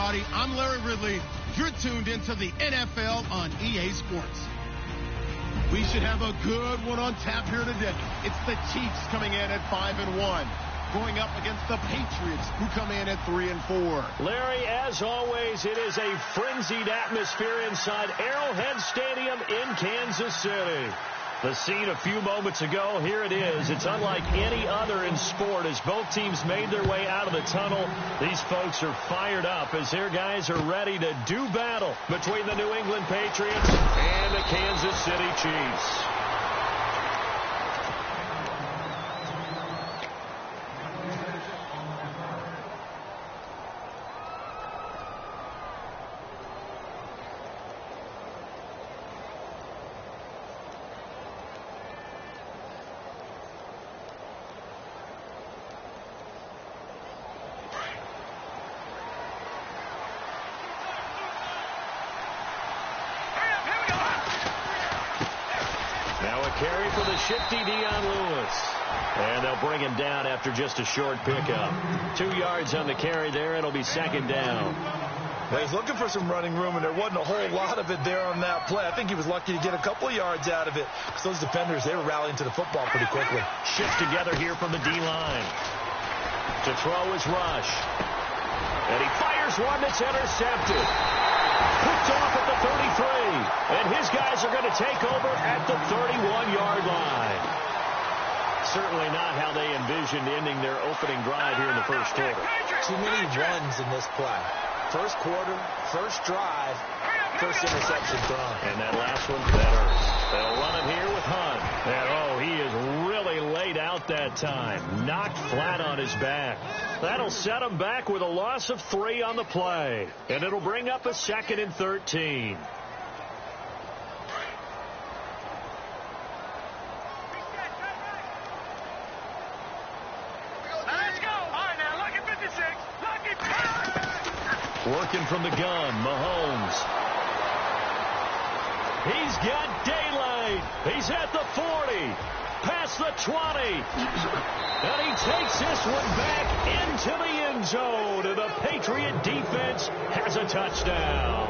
everybody. I'm Larry Ridley. You're tuned into the NFL on EA Sports. We should have a good one on tap here today. It's the Chiefs coming in at 5-1. Going up against the Patriots, who come in at 3-4. Larry, as always, it is a frenzied atmosphere inside Arrowhead Stadium in Kansas City. The scene a few moments ago, here it is. It's unlike any other in sport as both teams made their way out of the tunnel. These folks are fired up as their guys are ready to do battle between the New England Patriots and the Kansas City Chiefs. Carry for the shifty Dion Lewis. And they'll bring him down after just a short pickup. 2 yards on the carry there. It'll be second down. Well, he's looking for some running room, and there wasn't a whole lot of it there on that play. I think he was lucky to get a couple of yards out of it because those defenders, they were rallying to the football pretty quickly. Shift together here from the D-line. To throw is Rush. And he fires one that's intercepted. Picked off at the 33. And his guys are going to take over at the 31-yard line. Certainly not how they envisioned ending their opening drive here in the first quarter. Too many runs in this play. First quarter, first drive, first interception thrown. And that last one, that hurts. They'll run it here with Hunt. And, he is really laid out that time. Knocked flat on his back. That'll set him back with a loss of 3 on the play. And it'll bring up a 2nd and 13. Working from the gun, Mahomes. He's got daylight. He's at the 40. Past the 20. And he takes this one back into the end zone. And the Patriot defense has a touchdown.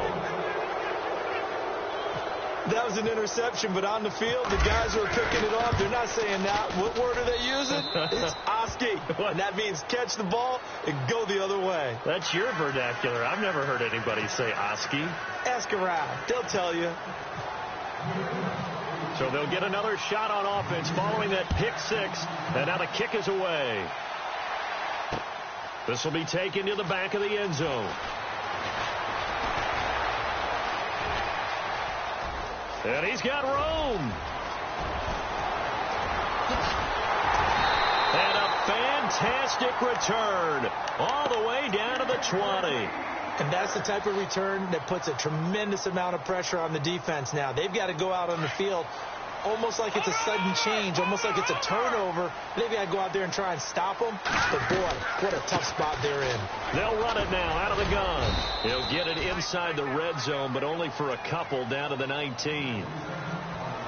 That was an interception, but on the field, the guys who are picking it off, they're not saying that. What word are they using? It's Oski. And that means catch the ball and go the other way. That's your vernacular. I've never heard anybody say Oski. Ask around. They'll tell you. So they'll get another shot on offense following that pick 6. And now the kick is away. This will be taken to the back of the end zone. And he's got room. And a fantastic return all the way down to the 20. And that's the type of return that puts a tremendous amount of pressure on the defense now. They've got to go out on the field almost like it's a sudden change, almost like it's a turnover. They've got to go out there and try and stop them. But, boy, what a tough spot they're in. They'll run it now out of the gun. He'll get it inside the red zone, but only for a couple down to the 19.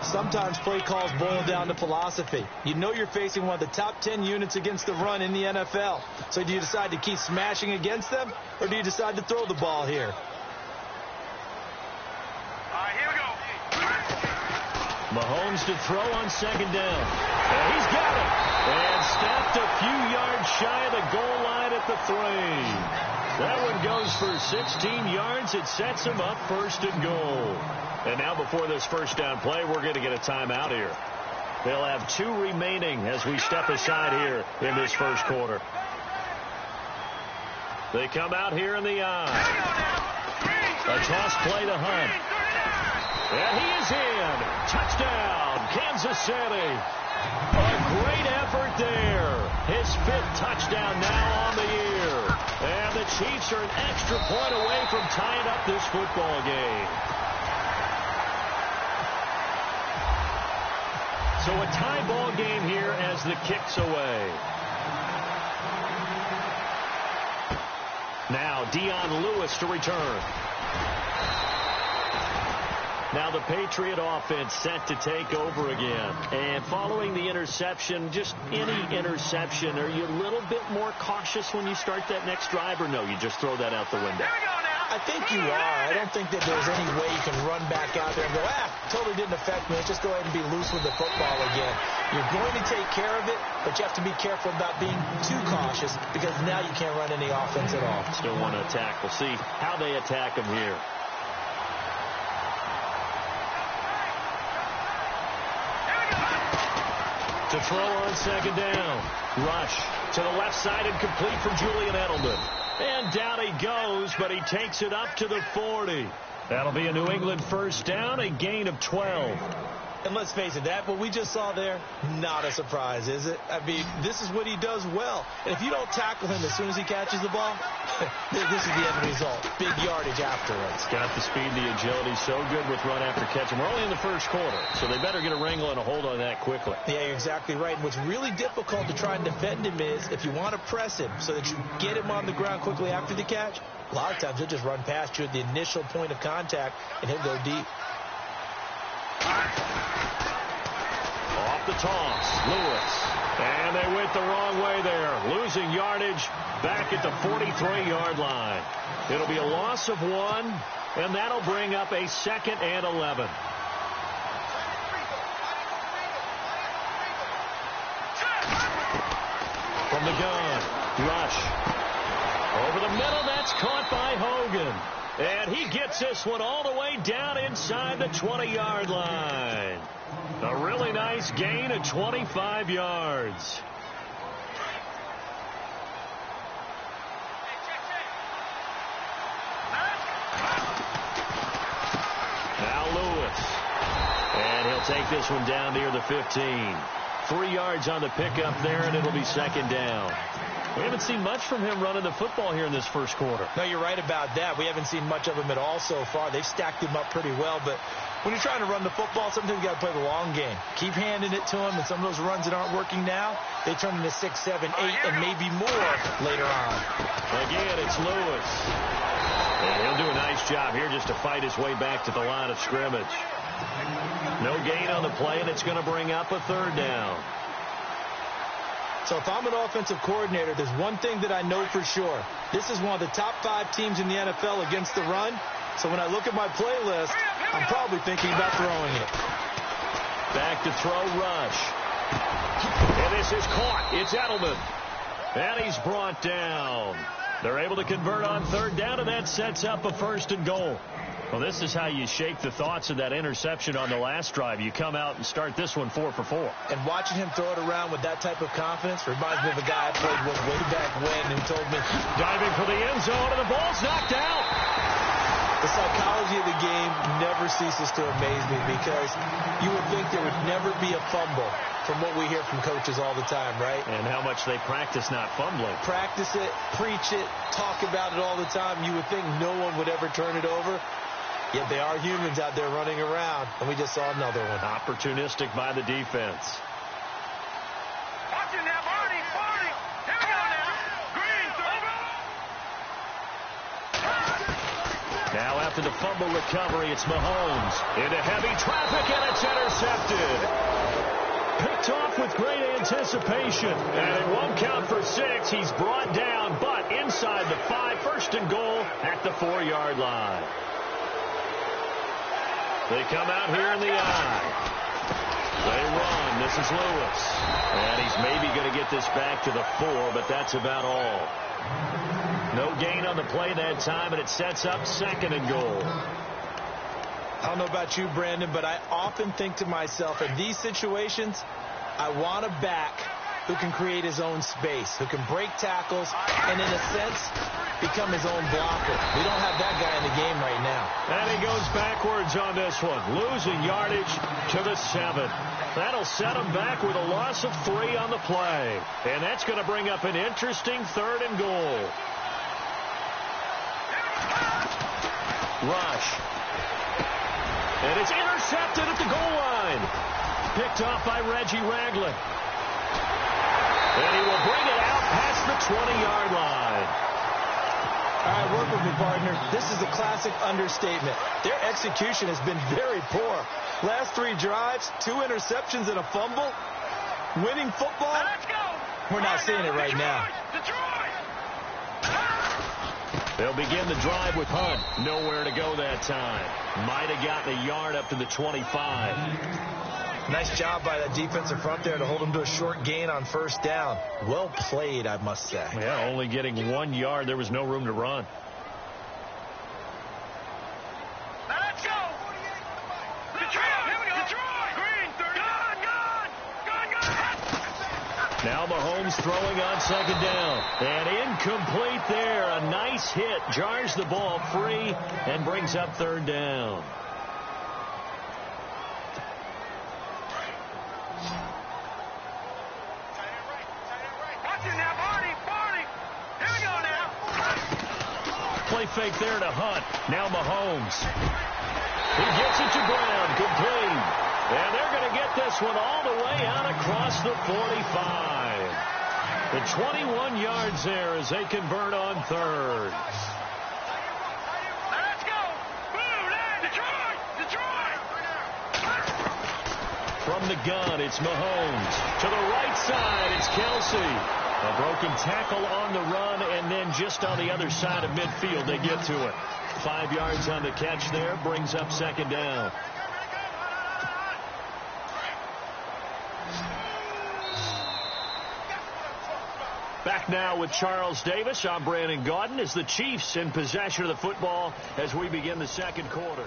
Sometimes play calls boil down to philosophy. You know you're facing one of the top 10 units against the run in the NFL. So do you decide to keep smashing against them, or do you decide to throw the ball here? All right, here we go. Mahomes to throw on second down. And he's got it. And stopped a few yards shy of the goal line at the 3. That one goes for 16 yards. It sets him up first and goal. And now before this first down play, we're going to get a timeout here. They'll have 2 remaining as we step aside here in this first quarter. They come out here in the eye. A toss play to Hunt. And he is in. Touchdown, Kansas City. A great effort there. His 5th touchdown now on the year. And the Chiefs are an extra point away from tying up this football game. So a tie ball game here as the kick's away. Now Dion Lewis to return. Now the Patriot offense set to take over again. And following the interception, just any interception, are you a little bit more cautious when you start that next drive, or no, you just throw that out the window? I think you are. I don't think that there's any way you can run back out there and go, totally didn't affect me. Let's just go ahead and be loose with the football again. You're going to take care of it, but you have to be careful about being too cautious because now you can't run any offense at all. Still want to attack. We'll see how they attack them here. To throw on second down. Rush to the left side and complete for Julian Edelman. And down he goes, but he takes it up to the 40. That'll be a New England first down, a gain of 12. And let's face it, that what we just saw there, not a surprise, is it? I mean, this is what he does well. And if you don't tackle him as soon as he catches the ball, this is the end result. Big yardage afterwards. Got the speed, the agility, so good with run after catch. And we're only in the first quarter, so they better get a wrangle and a hold on that quickly. Yeah, you're exactly right. And what's really difficult to try and defend him is if you want to press him so that you get him on the ground quickly after the catch, a lot of times he'll just run past you at the initial point of contact, and he'll go deep. Off the toss, Lewis. And they went the wrong way there. Losing yardage back at the 43-yard line. It'll be a loss of 1, and that'll bring up a 2nd and 11. From the gun, Rush. Over the middle, that's caught by Hogan. And he gets this one all the way down inside the 20-yard line. A really nice gain of 25 yards. Now Lewis. And he'll take this one down near the 15. 3 yards on the pickup there, and it'll be 2nd down. We haven't seen much from him running the football here in this first quarter. No, you're right about that. We haven't seen much of him at all so far. They've stacked him up pretty well, but when you're trying to run the football, sometimes you got to play the long game. Keep handing it to him, and some of those runs that aren't working now, they turn into 6, 7, 8, and maybe more later on. Again, it's Lewis. And he'll do a nice job here just to fight his way back to the line of scrimmage. No gain on the play, and it's going to bring up a 3rd down. So if I'm an offensive coordinator, there's one thing that I know for sure. This is one of the top 5 teams in the NFL against the run. So when I look at my playlist, I'm probably thinking about throwing it. Back to throw, Rush. And this is caught. It's Edelman. And he's brought down. They're able to convert on 3rd down, and that sets up a 1st and goal. Well, this is how you shake the thoughts of that interception on the last drive. You come out and start this one 4 for 4. And watching him throw it around with that type of confidence reminds me of a guy I played with way back when who told me, diving for the end zone, and the ball's knocked out. The psychology of the game never ceases to amaze me because you would think there would never be a fumble from what we hear from coaches all the time, right? And how much they practice not fumbling. Practice it, preach it, talk about it all the time. You would think no one would ever turn it over. Yet they are humans out there running around, and we just saw another one. Opportunistic by the defense. Watching that, Barney. Here we go now. Green, now after the fumble recovery, it's Mahomes. Into heavy traffic, and it's intercepted. Picked off with great anticipation. And it won't count for 6. He's brought down, but inside the 5, 1st and goal at the 4-yard line. They come out here in the eye. They run. This is Lewis. And he's maybe going to get this back to the 4, but that's about all. No gain on the play that time, and it sets up 2nd and goal. I don't know about you, Brandon, but I often think to myself, in these situations, I want a back who can create his own space, who can break tackles, and in a sense, become his own blocker. We don't have that guy in the game right now. And he goes backwards on this one, losing yardage to the 7. That'll set him back with a loss of 3 on the play. And that's going to bring up an interesting 3rd and goal. Rush. And it's intercepted at the goal line. Picked off by Reggie Ragland. And he will bring it out past the 20-yard line. All right, work with me, partner. This is a classic understatement. Their execution has been very poor. Last 3 drives, 2 interceptions and a fumble. Winning football? Let's go. We're not seeing it right now. Detroit. They'll begin the drive with Hunt. Nowhere to go that time. Might have gotten a yard up to the 25. Nice job by that defensive front there to hold them to a short gain on first down. Well played, I must say. Yeah, only getting 1 yard. There was no room to run. Let's go. Detroit. Here we go. Detroit. Green. Gone. Now Mahomes throwing on second down. And incomplete there. A nice hit. Jars the ball free and brings up third down. Play fake there to Hunt. Now Mahomes. He gets it to Brown. Complete. And they're going to get this one all the way out across the 45. The 21 yards there as they convert on third. Let's go. Boom. Detroit. Detroit. From the gun, it's Mahomes. To the right side, it's Kelsey. A broken tackle on the run, and then just on the other side of midfield, they get to it. 5 yards on the catch there, brings up second down. Back now with Charles Davis. I'm Brandon Gaudin as the Chiefs in possession of the football as we begin the second quarter.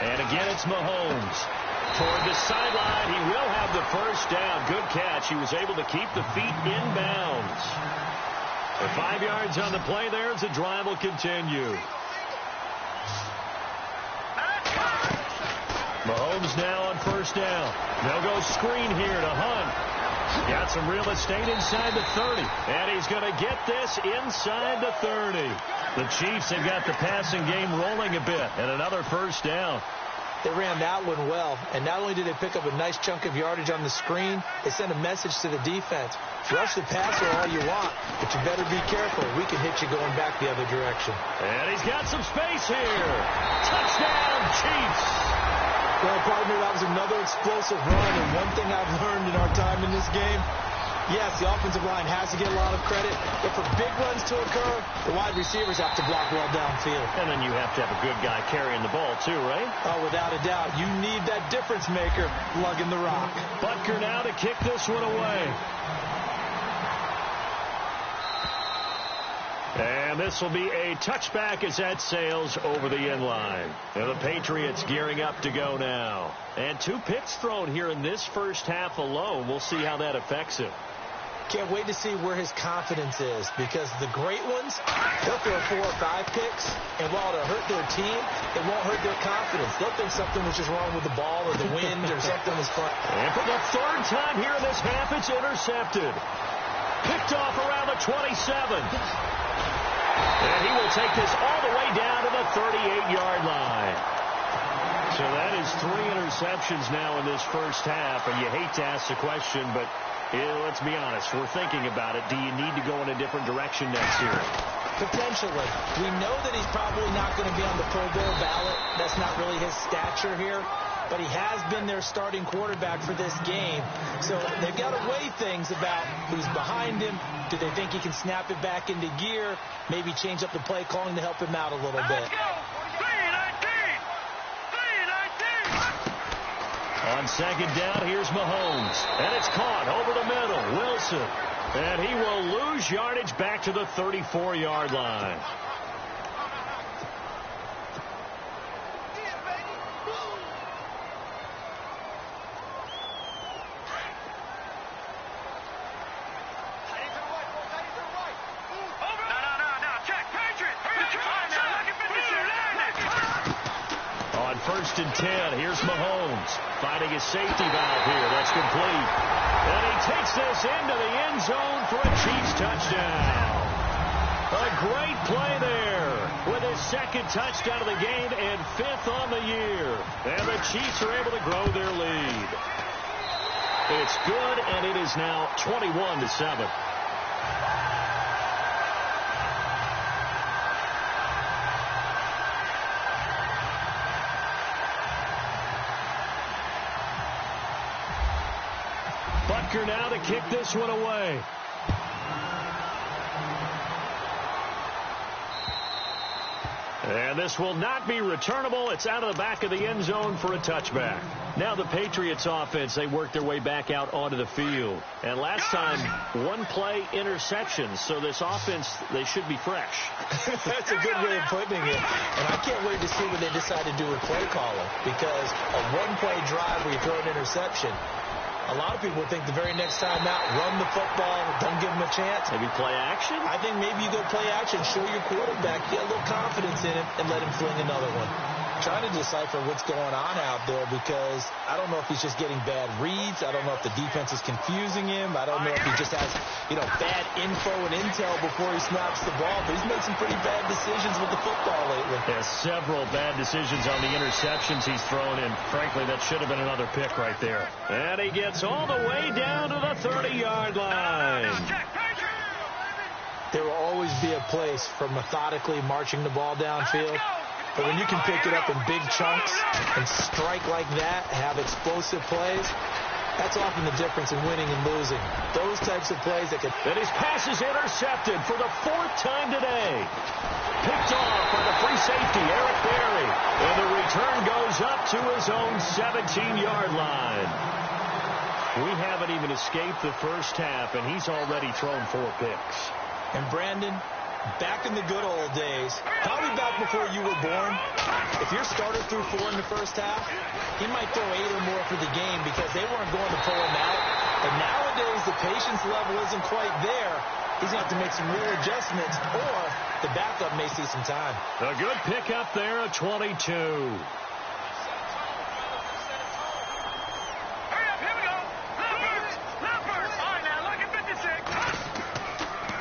And again, it's Mahomes. Toward the sideline, he will have the first down. Good catch. He was able to keep the feet in bounds. The 5 yards on the play there as the drive will continue. Mahomes now on first down. They'll go screen here to Hunt. Got some real estate inside the 30. And he's going to get this inside the 30. The Chiefs have got the passing game rolling a bit. And another first down. They ran that one well. And not only did they pick up a nice chunk of yardage on the screen, they sent a message to the defense. Rush the passer all you want, but you better be careful. We can hit you going back the other direction. And he's got some space here. Touchdown, Chiefs. Well, partner, that was another explosive run, and one thing I've learned in our time in this game, yes, the offensive line has to get a lot of credit, but for big runs to occur, the wide receivers have to block well downfield. And then you have to have a good guy carrying the ball, too, right? Oh, without a doubt. You need that difference maker lugging the rock. Butker now to kick this one away. And this will be a touchback as that sails over the end line. And the Patriots gearing up to go now. And 2 picks thrown here in this first half alone. We'll see how that affects him. Can't wait to see where his confidence is, because the great ones, they'll throw 4 or 5 picks, and while it'll hurt their team, it won't hurt their confidence. They'll think something was just wrong with the ball or the wind or something was fun. And for the 3rd time here in this half, it's intercepted. Picked off around the 27. And he will take this all the way down to the 38-yard line. So that is 3 interceptions now in this first half, and you hate to ask the question, but let's be honest, we're thinking about it. Do you need to go in a different direction next year? Potentially. We know that he's probably not going to be on the Pro Bowl ballot. That's not really his stature here. But he has been their starting quarterback for this game. So they've got to weigh things about who's behind him. Do they think he can snap it back into gear? Maybe change up the play calling to help him out a little bit. Let's go. 3-19. On second down, here's Mahomes. And it's caught over the middle. Wilson. And he will lose yardage back to the 34-yard line. First and 10. Here's Mahomes finding his safety valve here. That's complete. And he takes this into the end zone for a Chiefs touchdown. A great play there with his second touchdown of the game and 5th on the year. And the Chiefs are able to grow their lead. It's good, and it is now 21-7. Butker now to kick this one away. And this will not be returnable. It's out of the back of the end zone for a touchback. Now the Patriots offense, they work their way back out onto the field. And last time, one play interceptions. So this offense, they should be fresh. That's a good way of putting it. And I can't wait to see what they decide to do with play calling. Because a one-play drive where you throw an interception, a lot of people think the very next time out, run the football, don't give them a chance. Maybe play action? I think maybe you go play action, show your quarterback, get a little confidence in him, and let him fling another one. Trying to decipher what's going on out there because I don't know if he's just getting bad reads. I don't know if the defense is confusing him. I don't know if he just has, bad info and intel before he snaps the ball. But he's made some pretty bad decisions with the football lately. There's several bad decisions on the interceptions he's thrown in. Frankly, that should have been another pick right there. And he gets all the way down to the 30-yard line. There will always be a place for methodically marching the ball downfield. But when you can pick it up in big chunks and strike like that, have explosive plays, that's often the difference in winning and losing. Those types of plays that can... And his pass is intercepted for the 4th time today. Picked off by the free safety, Eric Berry. And the return goes up to his own 17-yard line. We haven't even escaped the first half, and he's already thrown 4 picks. And Brandon, back in the good old days, probably back before you were born, if your starter threw 4 in the first half, he might throw 8 or more for the game because they weren't going to pull him out. But nowadays, the patience level isn't quite there. He's going to have to make some real adjustments, or the backup may see some time. A good pickup there at 22.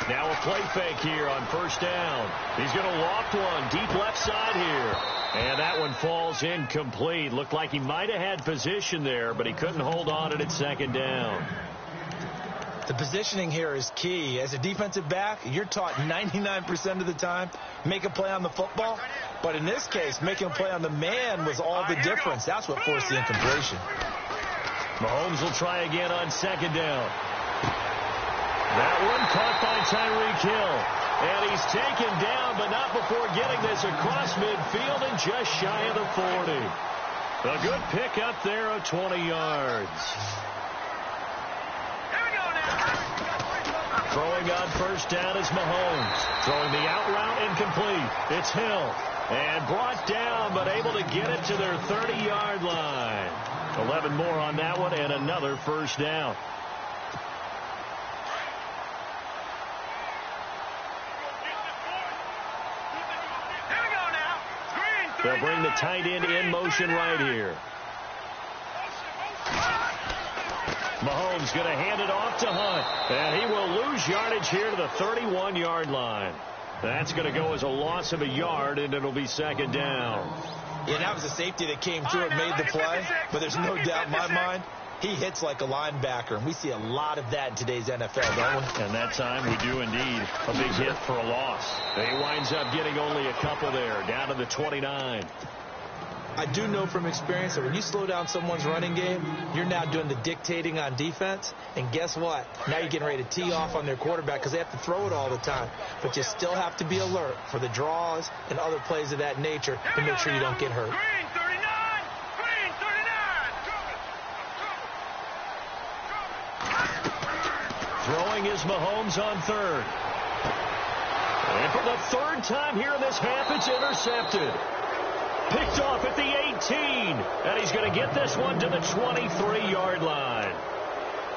Now a play fake here on first down. He's going to loft one deep left side here. And that one falls incomplete. Looked like he might have had position there, but he couldn't hold on to it at second down. The positioning here is key. As a defensive back, you're taught 99% of the time, make a play on the football. But in this case, making a play on the man was all the difference. That's what forced the incompletion. Mahomes will try again on second down. That one caught by Tyreek Hill. And he's taken down, but not before getting this across midfield and just shy of the 40. A good pick up there at 20 yards. Throwing on first down is Mahomes. Throwing the out route incomplete. It's Hill. And brought down, but able to get it to their 30-yard line. 11 more on that one and another first down. They'll bring the tight end in motion right here. Mahomes going to hand it off to Hunt. And he will lose yardage here to the 31-yard line. That's going to go as a loss of a yard, and it'll be second down. Yeah, that was a safety that came through and made the play. But there's no doubt in my mind, he hits like a linebacker. And we see a lot of that in today's NFL, don't we? And that time we do indeed. A big hit for a loss. He winds up getting only a couple there, down to the 29. I do know from experience that when you slow down someone's running game, you're now doing the dictating on defense. And guess what? Now you're getting ready to tee off on their quarterback because they have to throw it all the time. But you still have to be alert for the draws and other plays of that nature to make sure you don't get hurt. Throwing is Mahomes on third. And for the 3rd time here in this half, it's intercepted. Picked off at the 18. And he's going to get this one to the 23-yard line.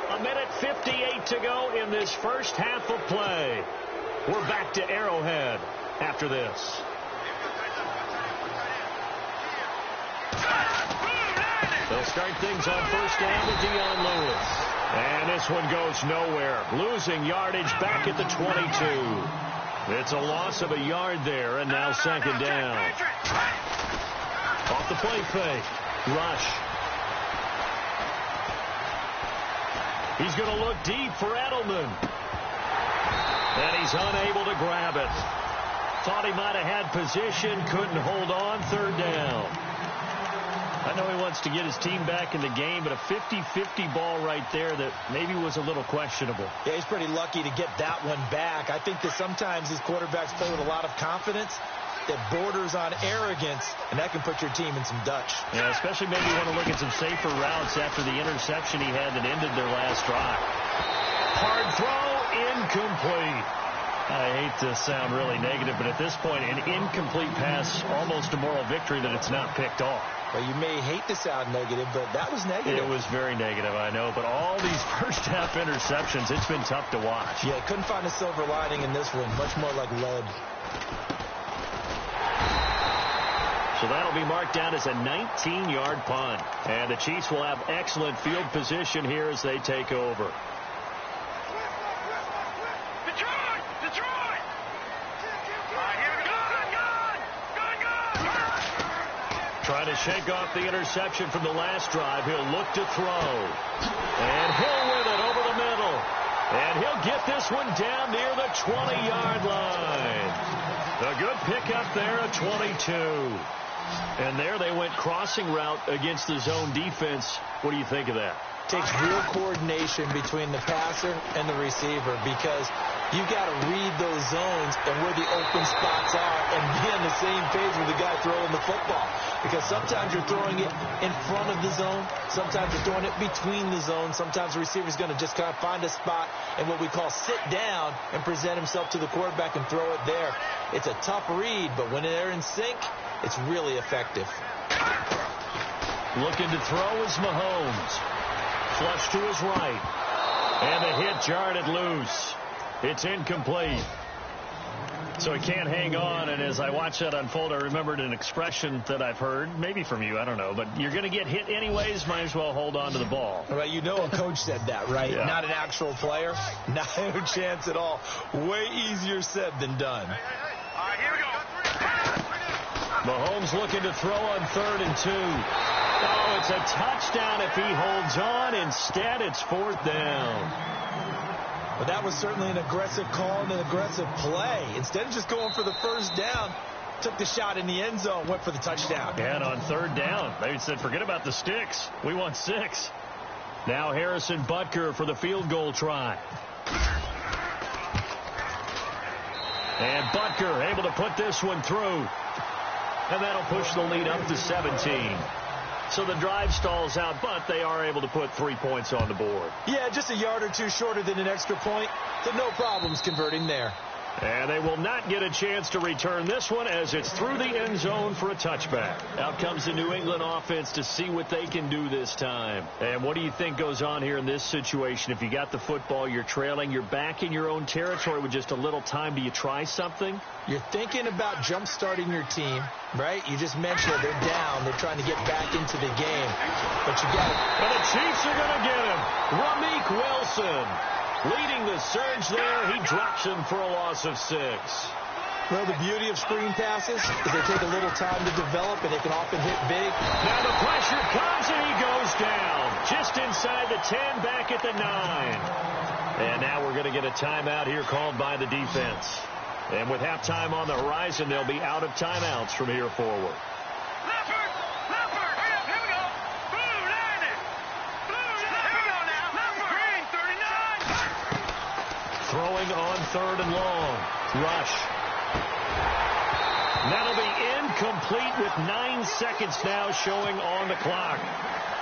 1:58 to go in this first half of play. We're back to Arrowhead after this. They'll start things on first down with Dion Lewis. And this one goes nowhere. Losing yardage back at the 22. It's a loss of a yard there, and now second down. Off the play fake. Rush. He's going to look deep for Edelman. And he's unable to grab it. Thought he might have had position, couldn't hold on, third down. I know he wants to get his team back in the game, but a 50-50 ball right there that maybe was a little questionable. Yeah, he's pretty lucky to get that one back. I think that sometimes these quarterbacks play with a lot of confidence that borders on arrogance, and that can put your team in some Dutch. Yeah, especially maybe you want to look at some safer routes after the interception he had that ended their last drive. Hard throw, incomplete. I hate to sound really negative, but at this point, an incomplete pass, almost a moral victory that it's not picked off. Well, you may hate to sound negative, but that was negative. It was very negative, I know. But all these first-half interceptions, it's been tough to watch. Yeah, couldn't find a silver lining in this one. Much more like lead. So that'll be marked down as a 19-yard punt. And the Chiefs will have excellent field position here as they take over. Trying to shake off the interception from the last drive. He'll look to throw. And he'll win it over the middle. And he'll get this one down near the 20-yard line. A good pickup there at 22. And there they went crossing route against the zone defense. What do you think of that? Takes real coordination between the passer and the receiver because you got to read those zones and where the open spots are and be on the same page with the guy throwing the football. Because sometimes you're throwing it in front of the zone. Sometimes you're throwing it between the zones. Sometimes the receiver's going to just kind of find a spot and what we call sit down and present himself to the quarterback and throw it there. It's a tough read, but when they're in sync, it's really effective. Looking to throw is Mahomes. Flush to his right. And the hit jarred it loose. It's incomplete. So he can't hang on, and as I watch that unfold, I remembered an expression that I've heard, maybe from you, I don't know, but you're going to get hit anyways, might as well hold on to the ball. Well, you know a coach said that, right? Yeah. Not an actual player. Not a chance at all. Way easier said than done. Here we go. Mahomes looking to throw on 3rd and 2. Oh, it's a touchdown if he holds on. Instead, it's 4th down. But that was certainly an aggressive call and an aggressive play. Instead of just going for the first down, took the shot in the end zone, went for the touchdown. And on 3rd down, they said, forget about the sticks. We want 6. Now Harrison Butker for the field goal try. And Butker able to put this one through. And that'll push the lead up to 17. So the drive stalls out, but they are able to put 3 points on the board. Yeah, just a yard or two shorter than an extra point. So no problems converting there. And they will not get a chance to return this one as it's through the end zone for a touchback. Out comes the New England offense to see what they can do this time. And what do you think goes on here in this situation? If you got the football, you're trailing, you're back in your own territory with just a little time. Do you try something? You're thinking about jump-starting your team, right? You just mentioned it. They're down. They're trying to get back into the game. But you got it. And the Chiefs are going to get him. Ramik Wilson leading the surge there. He drops him for a loss of 6. Well, the beauty of screen passes is they take a little time to develop, and they can often hit big. Now the pressure comes, and he goes down. Just inside the 10, back at the 9. And now we're going to get a timeout here called by the defense. And with halftime on the horizon, they'll be out of timeouts from here forward. Throwing on 3rd and long. Rush. That'll be incomplete with 9 seconds now showing on the clock.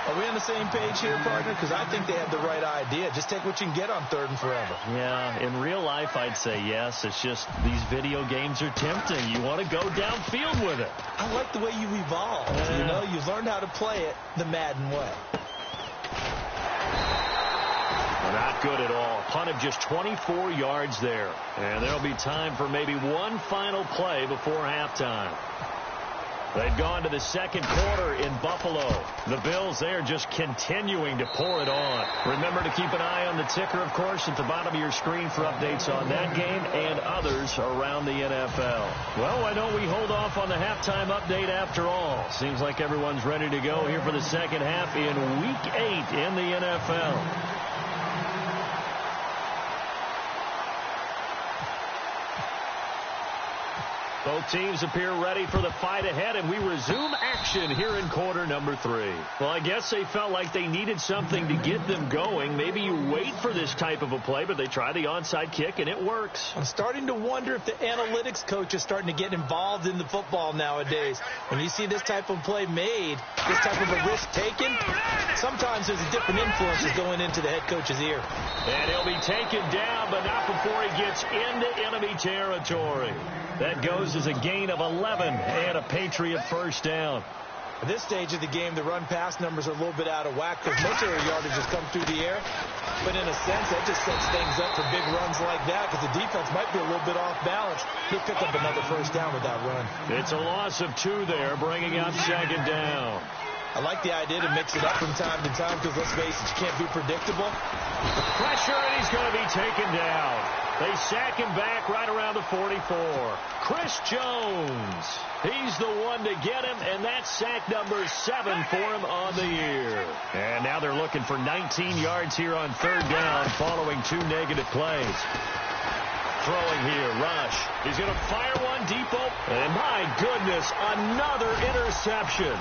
Are we on the same page here, partner? Because I think they have the right idea. Just take what you can get on 3rd and forever. Yeah, in real life, I'd say yes. It's just these video games are tempting. You want to go downfield with it. I like the way you evolved. Yeah. You know, you've learned how to play it the Madden way. Not good at all. Punt of just 24 yards there. And there'll be time for maybe one final play before halftime. They've gone to the second quarter in Buffalo. The Bills, they're just continuing to pour it on. Remember to keep an eye on the ticker, of course, at the bottom of your screen for updates on that game and others around the NFL. Well, why don't we hold off on the halftime update after all? Seems like everyone's ready to go here for the second half in Week 8 in the NFL. Both teams appear ready for the fight ahead, and we resume action here in quarter number 3. Well, I guess they felt like they needed something to get them going. Maybe you wait for this type of a play, but they try the onside kick, and it works. I'm starting to wonder if the analytics coach is starting to get involved in the football nowadays. When you see this type of play made, this type of a risk taken, sometimes there's a different influences going into the head coach's ear. And he'll be taken down, but not before he gets into enemy territory. That goes as a gain of 11 and a Patriot first down. At this stage of the game, the run-pass numbers are a little bit out of whack because most of their yardage has come through the air. But in a sense, that just sets things up for big runs like that because the defense might be a little bit off balance. He'll pick up another first down with that run. It's a loss of 2 there, bringing up second down. I like the idea to mix it up from time to time because, let's face it, you can't be predictable. Pressure, and he's going to be taken down. They sack him back right around the 44. Chris Jones, he's the one to get him, and that's sack number 7 for him on the year. And now they're looking for 19 yards here on third down following 2 negative plays. Throwing here, Rush. He's going to fire one deep open. And my goodness, another interception.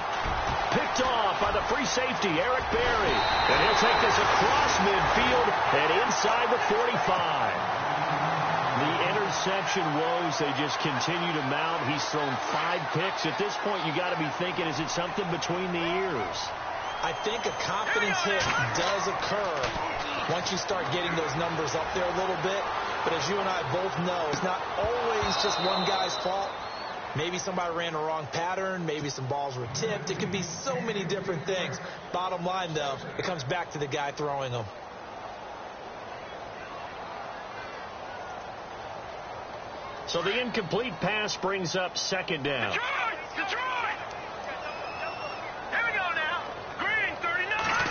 Picked off by the free safety, Eric Berry. And he'll take this across midfield and inside the 45. The interception woes, they just continue to mount. He's thrown 5 picks. At this point, you got to be thinking, is it something between the ears? I think a confidence hit does occur once you start getting those numbers up there a little bit. But as you and I both know, it's not always just one guy's fault. Maybe somebody ran a wrong pattern. Maybe some balls were tipped. It could be so many different things. Bottom line, though, it comes back to the guy throwing them. So the incomplete pass brings up second down. Detroit! Here we go now. Green, 39.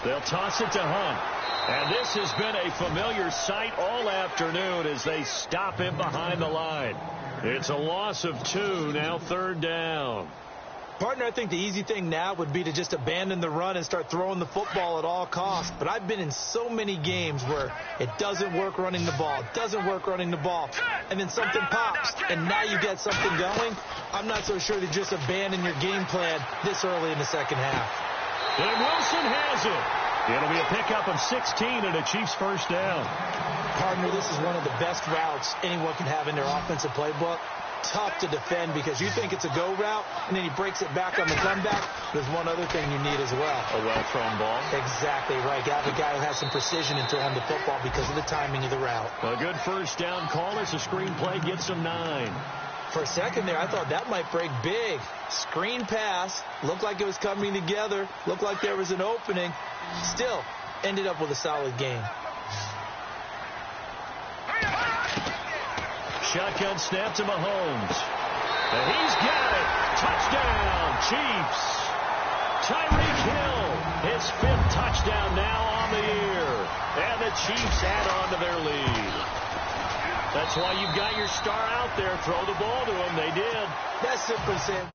They'll toss it to Hunt. And this has been a familiar sight all afternoon as they stop him behind the line. It's a loss of 2, now third down. Partner, I think the easy thing now would be to just abandon the run and start throwing the football at all costs. But I've been in so many games where it doesn't work running the ball. It doesn't work running the ball. And then something pops, and now you get something going. I'm not so sure to just abandon your game plan this early in the second half. And Wilson has it. It'll be a pickup of 16 and a Chiefs first down. Partner, this is one of the best routes anyone can have in their offensive playbook. Tough to defend because you think it's a go route, and then he breaks it back on the comeback. There's one other thing you need as well. A well-thrown ball. Exactly right. You have a guy who has some precision in throwing the football because of the timing of the route. A good first down call as the screenplay gets him 9. For a second there, I thought that might break big. Screen pass. Looked like it was coming together. Looked like there was an opening. Still, ended up with a solid game. Shotgun snap to Mahomes. And he's got it. Touchdown, Chiefs. Tyreek Hill, his 5th touchdown now on the year. And the Chiefs add on to their lead. That's why you've got your star out there. Throw the ball to him. They did. That's simply said.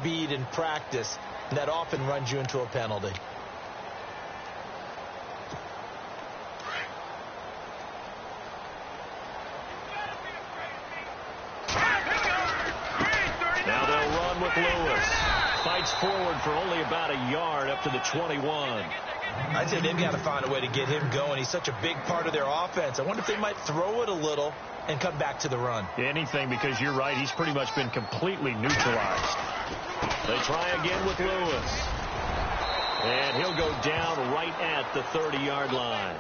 speed in practice, and that often runs you into a penalty. Now they'll run with Lewis. Fights forward for only about a yard up to the 21. I'd say they've got to find a way to get him going. He's such a big part of their offense. I wonder if they might throw it a little and come back to the run. Anything, because you're right. He's pretty much been completely neutralized. They try again with Lewis. And he'll go down right at the 30-yard line.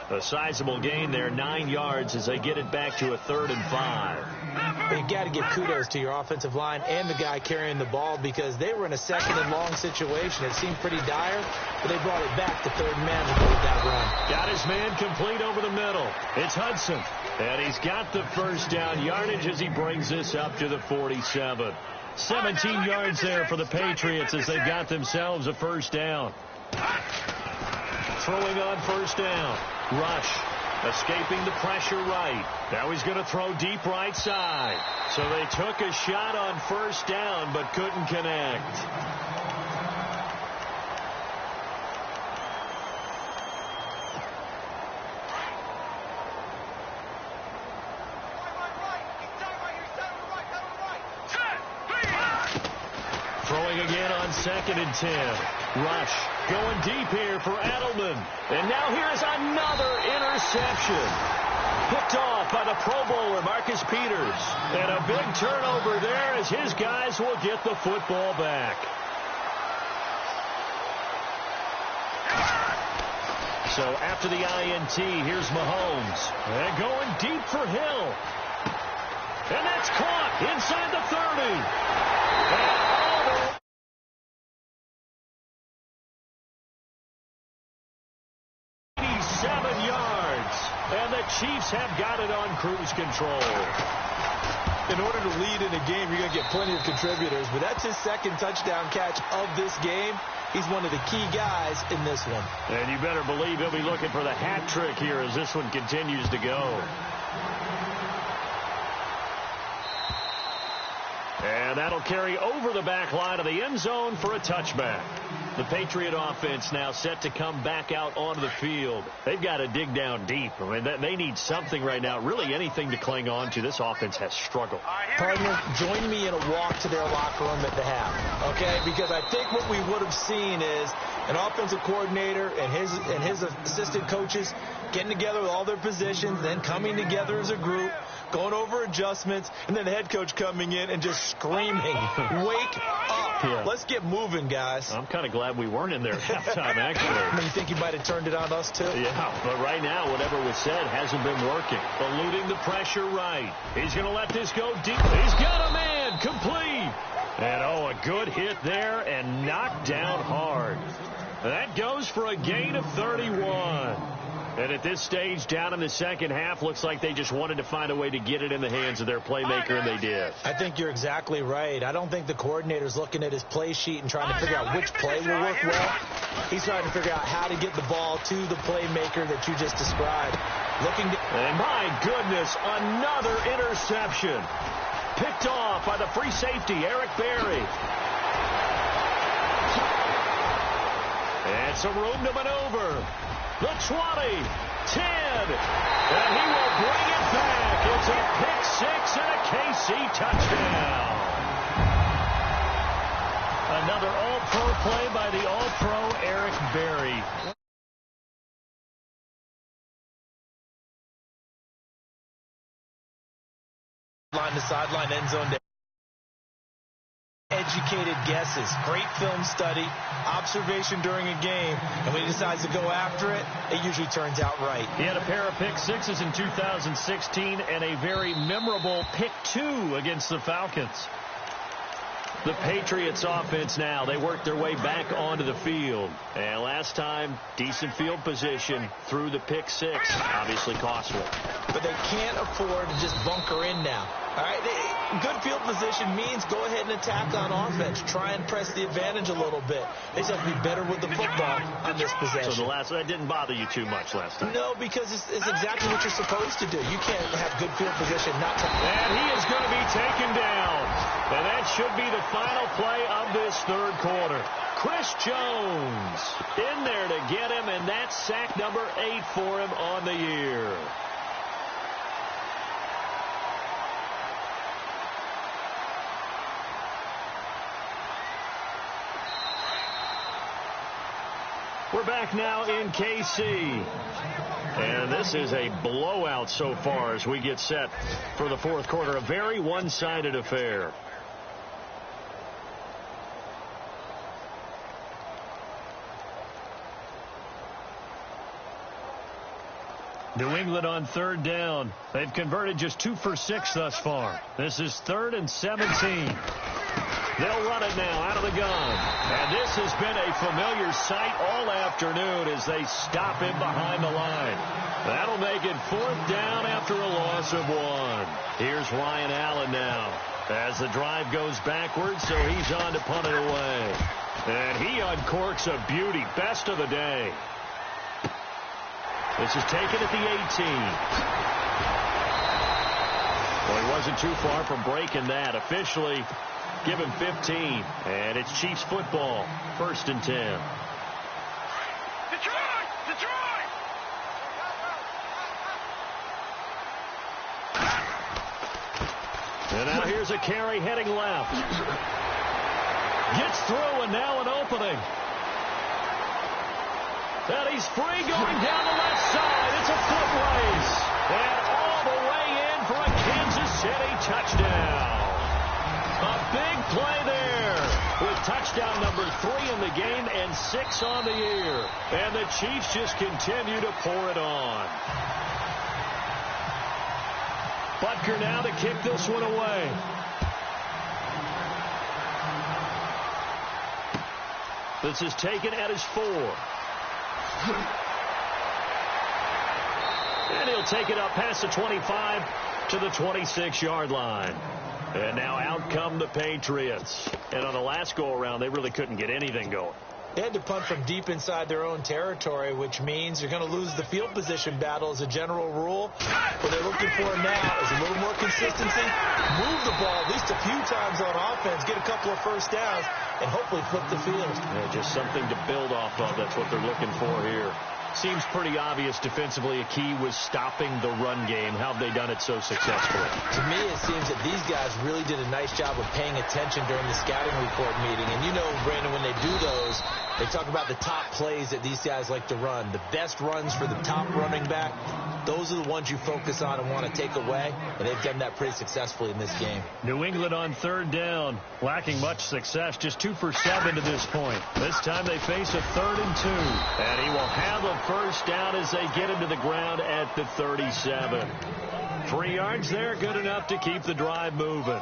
A sizable gain there, 9 yards as they get it back to a 3rd and 5. You got to give kudos to your offensive line and the guy carrying the ball, because they were in a 2nd and long situation. It seemed pretty dire, but they brought it back to 3rd man and made that run. Got his man complete over the middle. It's Hudson, and he's got the 1st down yardage as he brings this up to the 47. 17 yards there for the Patriots as they've got themselves a 1st down. Throwing on 1st down. Rush. Escaping the pressure right. Now he's going to throw deep right side. So they took a shot on 1st down but couldn't connect. Throwing again on 2nd and 10. Rush going deep here for Edelman. And now here's another interception. Picked off by the Pro Bowler, Marcus Peters. And a big turnover there as his guys will get the football back. So after the INT, here's Mahomes. And going deep for Hill. And that's caught inside the 30. And 7 yards. And the Chiefs have got it on cruise control. In order to lead in a game, you're going to get plenty of contributors, but that's his 2nd touchdown catch of this game. He's one of the key guys in this one. And you better believe he'll be looking for the hat trick here as this one continues to go. And that'll carry over the back line of the end zone for a touchback. The Patriot offense now set to come back out onto the field. They've got to dig down deep. I mean, they need something right now, really anything to cling on to. This offense has struggled. Partner, join me in a walk to their locker room at the half, okay? Because I think what we would have seen is an offensive coordinator and his assistant coaches getting together with all their positions, then coming together as a group, going over adjustments, and then the head coach coming in and just screaming, wake up. Yeah. Let's get moving, guys. I'm kind of glad we weren't in there at halftime, actually. I mean, you think he might have turned it on us, too? Yeah, but right now, whatever was said hasn't been working. Eluding the pressure right. He's going to let this go deep. He's got a man complete. And, oh, a good hit there and knocked down hard. That goes for a gain of 31. And at this stage, down in the 2nd half, looks like they just wanted to find a way to get it in the hands of their playmaker, and they did. I think you're exactly right. I don't think the coordinator's looking at his play sheet and trying to figure out which play will work well. He's trying to figure out how to get the ball to the playmaker that you just described. And my goodness, another interception. Picked off by the free safety, Eric Berry. And some room to maneuver. The 20, 10, and he will bring it back. It's a pick 6 and a KC touchdown. Another all-pro play by the all-pro Eric Berry. Line to sideline, end zone. Educated guesses, great film study, observation during a game, and when he decides to go after it, it usually turns out right. He had a pair of pick sixes in 2016 and a very memorable pick 2 against the Falcons. The Patriots offense now, they work their way back onto the field. And last time, decent field position through the pick 6, obviously costly. But they can't afford to just bunker in now. All right, Good field position means go ahead and attack on offense. Try and press the advantage a little bit. They just have to be better with the football on this possession. So that didn't bother you too much last time? No, because it's exactly what you're supposed to do. You can't have good field position not to... And he is going to be taken down. And that should be the final play of this third quarter. Chris Jones in there to get him, and that's sack number 8 for him on the year. We're back now in KC. And this is a blowout so far as we get set for the fourth quarter. A very one-sided affair. New England on third down. They've converted just 2 for 6 thus far. This is 3rd and 17. They'll run it now out of the gun. And this has been a familiar sight all afternoon as they stop him behind the line. That'll make it 4th down after a loss of 1. Here's Ryan Allen now as the drive goes backwards, so he's on to punt it away. And he uncorks a beauty. Best of the day. This is taken at the 18. Well, he wasn't too far from breaking that. Officially, give him 15. And it's Chiefs football. 1st and 10. Detroit! Detroit! And now here's a carry heading left. Gets through, and now an opening. And he's free going down the left side. It's a foot race. And all the way in for a Kansas City touchdown. A big play there with touchdown number 3 in the game and 6 on the year. And the Chiefs just continue to pour it on. Butker now to kick this one away. This is taken at his 4. And he'll take it up past the 25 to the 26-yard line. And now out come the Patriots. And on the last go-around, they really couldn't get anything going. They had to punt from deep inside their own territory, which means you're going to lose the field position battle as a general rule. What they're looking for now is a little more consistency, move the ball at least a few times on offense, get a couple of first downs, and hopefully flip the field. Yeah, just something to build off of. That's what they're looking for here. Seems pretty obvious defensively a key was stopping the run game. How have they done it so successfully? To me, it seems that these guys really did a nice job of paying attention during the scouting report meeting. And you know, Brandon, when they do those, they talk about the top plays that these guys like to run. The best runs for the top running back, those are the ones you focus on and want to take away. And they've done that pretty successfully in this game. New England on third down, lacking much success, just 2 for 7 to this point. This time they face a 3rd and 2. And he will have a first down as they get him to the ground at the 37. 3 yards there, good enough to keep the drive moving.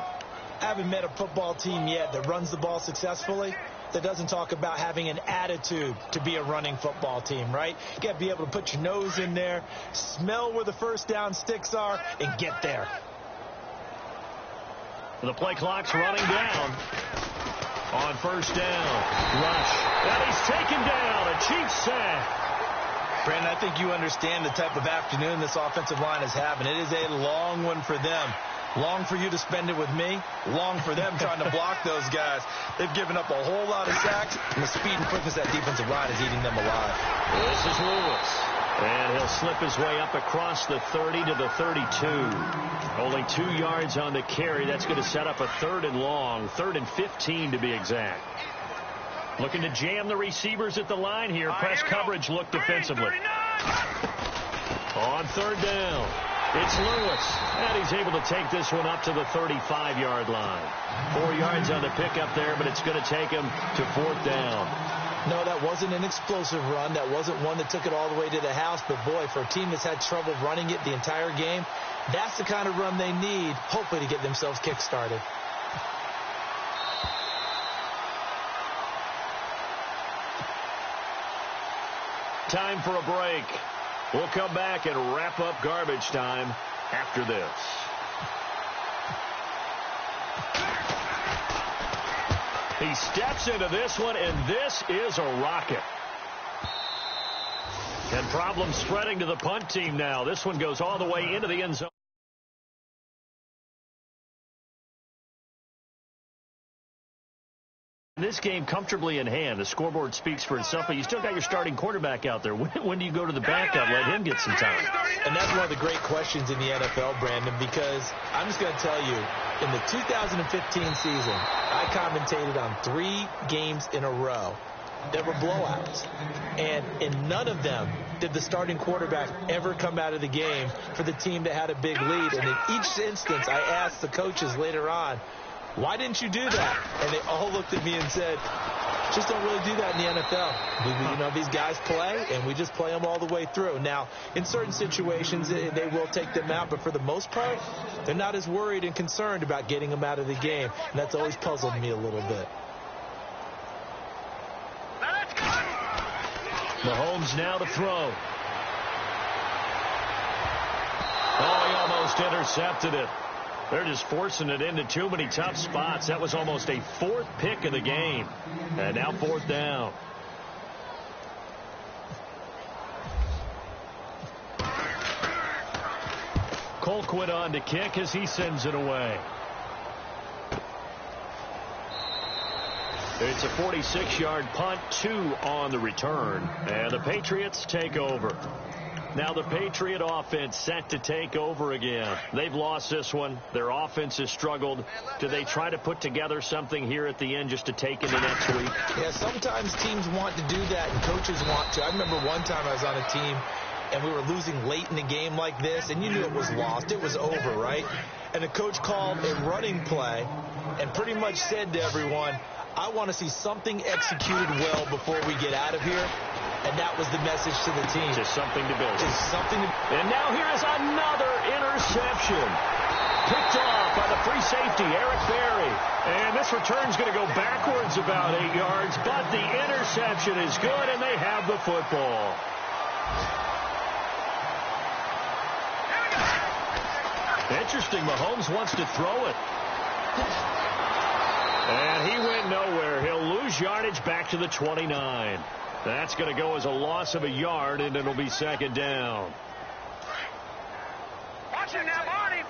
I haven't met a football team yet that runs the ball successfully that doesn't talk about having an attitude to be a running football team, right? You got to be able to put your nose in there, smell where the first down sticks are, and get there. The play clock's running down on first down. Rush. And he's taken down. A Chiefs sack. Brandon, I think you understand the type of afternoon this offensive line is having. It is a long one for them. Long for you to spend it with me. Long for them trying to block those guys. They've given up a whole lot of sacks, and the speed and quickness of that defensive line is eating them alive. This is Lewis. And he'll slip his way up across the 30 to the 32. Only 2 yards on the carry. That's going to set up a 3rd and long. 3rd and 15 to be exact. Looking to jam the receivers at the line here. Press coverage look defensively. On 3rd down. It's Lewis, and he's able to take this one up to the 35-yard line. 4 yards on the pickup there, but it's going to take him to 4th down. No, that wasn't an explosive run. That wasn't one that took it all the way to the house. But, boy, for a team that's had trouble running it the entire game, that's the kind of run they need, hopefully, to get themselves kick-started. Time for a break. We'll come back and wrap up garbage time after this. He steps into this one, and this is a rocket. And problems spreading to the punt team now. This one goes all the way into the end zone. This game comfortably in hand. The scoreboard speaks for itself, but you still got your starting quarterback out there. When do you go to the backup? Let him get some time. And that's one of the great questions in the NFL, Brandon, because I'm just going to tell you, in the 2015 season, I commentated on 3 games in a row that were blowouts. And in none of them did the starting quarterback ever come out of the game for the team that had a big lead. And in each instance, I asked the coaches later on, why didn't you do that? And they all looked at me and said, just don't really do that in the NFL. You know, these guys play, and we just play them all the way through. Now, in certain situations, they will take them out, but for the most part, they're not as worried and concerned about getting them out of the game. And that's always puzzled me a little bit. Mahomes now to throw. Oh, he almost intercepted it. They're just forcing it into too many tough spots. That was almost a 4th pick of the game. And now 4th down. Colquitt on to kick as he sends it away. It's a 46-yard punt, 2 on the return. And the Patriots take over. Now the Patriot offense set to take over again. They've lost this one. Their offense has struggled. Do they try to put together something here at the end just to take into next week? Yeah, sometimes teams want to do that and coaches want to. I remember one time I was on a team and we were losing late in the game like this, and you knew it was lost. It was over, right? And the coach called a running play and pretty much said to everyone, I want to see something executed well before we get out of here. And that was the message to the team. Just something to build. Just something to... And now here is another interception. Picked off by the free safety, Eric Berry. And this return's going to go backwards about 8 yards, but the interception is good, and they have the football. Interesting, Mahomes wants to throw it. And he went nowhere. He'll lose yardage back to the 29. That's going to go as a loss of a yard, and it'll be 2nd down. Watch it now, Barney.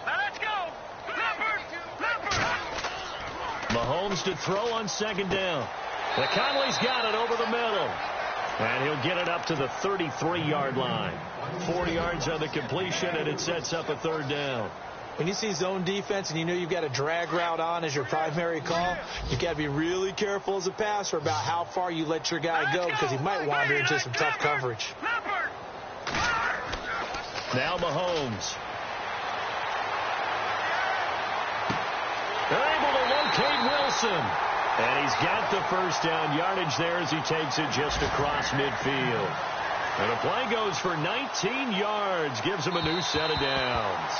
Now let's go. Mahomes to throw on 2nd down. McConley's got it over the middle. And he'll get it up to the 33-yard line. 4 yards on the completion, and it sets up a 3rd down. When you see zone defense and you know you've got a drag route on as your primary call, you've got to be really careful as a passer about how far you let your guy go because he might wander into some tough coverage. Now Mahomes. They're able to locate Wilson. And he's got the 1st down yardage there as he takes it just across midfield. And the play goes for 19 yards, gives him a new set of downs.